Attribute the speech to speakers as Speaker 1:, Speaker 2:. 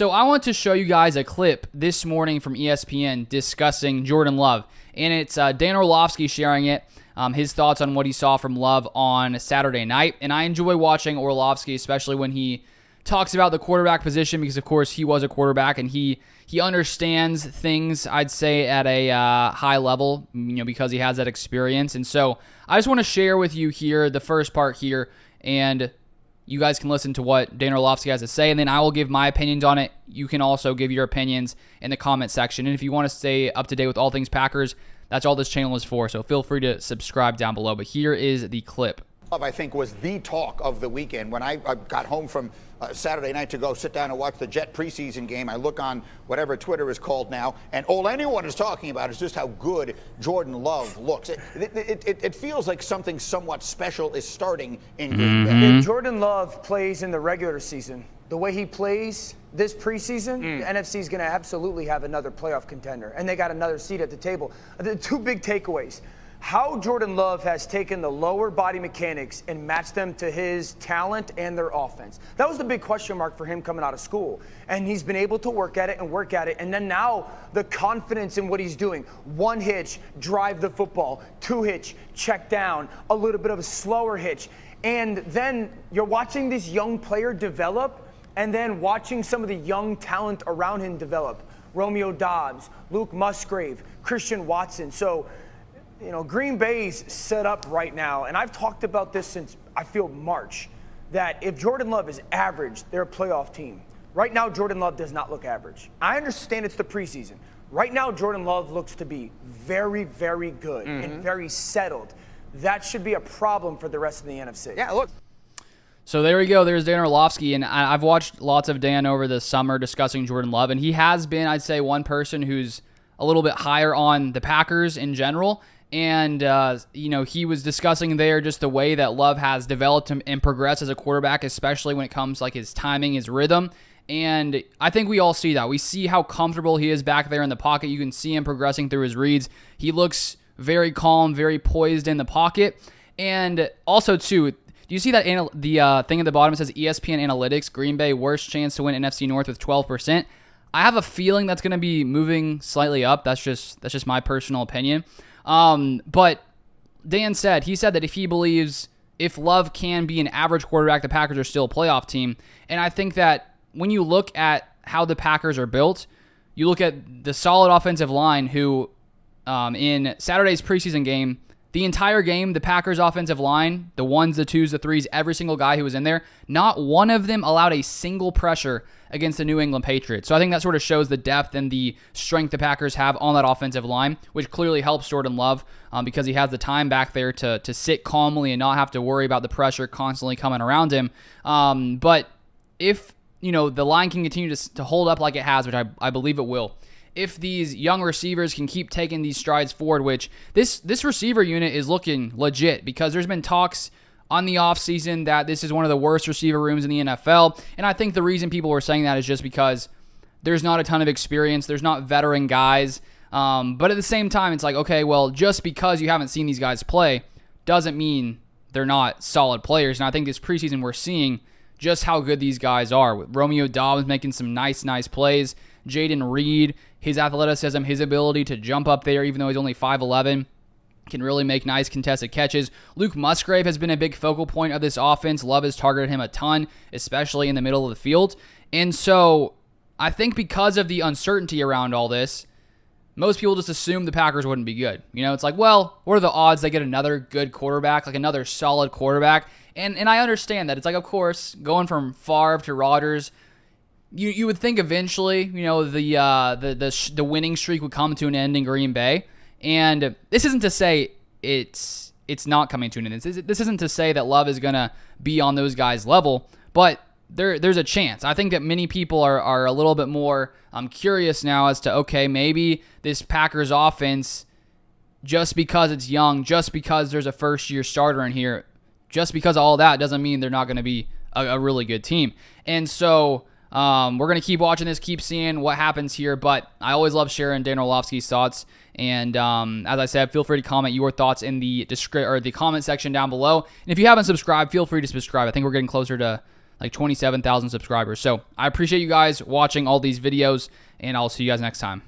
Speaker 1: So I want to show you guys a clip this morning from ESPN discussing Jordan Love. And it's Dan Orlovsky sharing it, his thoughts on what he saw from Love on Saturday night. And I enjoy watching Orlovsky, especially when he talks about the quarterback position, because, of course, he was a quarterback and he understands things, I'd say, at a high level, because he has that experience. And so I just want to share with you here the first part here, and you guys can listen to what Dan Orlovsky has to say, and then I will give my opinions on it. You can also give your opinions in the comment section. And if you want to stay up to date with all things Packers, that's all this channel is for, so feel free to subscribe down below. But here is the clip.
Speaker 2: I think was the talk of the weekend. When I got home from Saturday night to go sit down and watch the Jet preseason game, I look on whatever Twitter is called now, and all anyone is talking about is just how good Jordan Love looks. It feels like something somewhat special is starting in Green Bay.
Speaker 3: If Jordan Love plays in the regular season, the way he plays this preseason, the NFC is going to absolutely have another playoff contender, and they got another seat at the table. The two big takeaways: how Jordan Love has taken the lower body mechanics and matched them to his talent and their offense. That was the big question mark for him coming out of school. And he's been able to work at it. And then now the confidence in what he's doing. One hitch, drive the football. Two hitch, check down. A little bit of a slower hitch. And then you're watching this young player develop, and then watching some of the young talent around him develop. Romeo Doubs, Luke Musgrave, Christian Watson. So, Green Bay's set up right now, and I've talked about this since, I feel, March, that if Jordan Love is average, they're a playoff team. Right now, Jordan Love does not look average. I understand it's the preseason. Right now, Jordan Love looks to be very, very good and very settled. That should be a problem for the rest of the NFC.
Speaker 2: Yeah, look.
Speaker 1: So there we go. There's Dan Orlovsky, and I've watched lots of Dan over the summer discussing Jordan Love, and he has been, I'd say, one person who's a little bit higher on the Packers in general. And, he was discussing there just the way that Love has developed and progressed as a quarterback, especially when it comes to his timing, his rhythm. And I think we all see that. We see how comfortable he is back there in the pocket. You can see him progressing through his reads. He looks very calm, very poised in the pocket. And also, too, do you see that the thing at the bottom says ESPN Analytics, Green Bay worst chance to win NFC North with 12%? I have a feeling that's going to be moving slightly up. That's just my personal opinion. But Dan said that if he believes if Love can be an average quarterback, the Packers are still a playoff team. And I think that when you look at how the Packers are built, you look at the solid offensive line who, in Saturday's preseason game, the entire game, the Packers offensive line, the ones, the twos, the threes, every single guy who was in there, not one of them allowed a single pressure against the New England Patriots. So I think that sort of shows the depth and the strength the Packers have on that offensive line, which clearly helps Jordan Love because he has the time back there to sit calmly and not have to worry about the pressure constantly coming around him. But if the line can continue to hold up like it has, which I believe it will, if these young receivers can keep taking these strides forward, which this receiver unit is looking legit, because there's been talks on the offseason that this is one of the worst receiver rooms in the NFL. And I think the reason people were saying that is just because there's not a ton of experience. There's not veteran guys. But at the same time, it's like, okay, well, just because you haven't seen these guys play doesn't mean they're not solid players. And I think this preseason we're seeing just how good these guys are, with Romeo Doubs making some nice plays. Jaden Reed, his athleticism, his ability to jump up there, even though he's only 5'11", can really make nice contested catches. Luke Musgrave has been a big focal point of this offense. Love has targeted him a ton, especially in the middle of the field. And so I think because of the uncertainty around all this, most people just assume the Packers wouldn't be good. It's like, well, what are the odds they get another good quarterback, like another solid quarterback? And I understand that. It's like, of course, going from Favre to Rodgers, you would think eventually, the winning streak would come to an end in Green Bay. And this isn't to say it's not coming to an end. This isn't to say that Love is going to be on those guys' level, but there's a chance. I think that many people are a little bit more curious now as to, okay, maybe this Packers offense, just because it's young, just because there's a first-year starter in here, just because of all that doesn't mean they're not going to be a really good team. And so we're going to keep watching this, keep seeing what happens here, but I always love sharing Dan Orlovsky's thoughts. And as I said, feel free to comment your thoughts in the comment section down below. And if you haven't subscribed, feel free to subscribe. I think we're getting closer to like 27,000 subscribers. So I appreciate you guys watching all these videos, and I'll see you guys next time.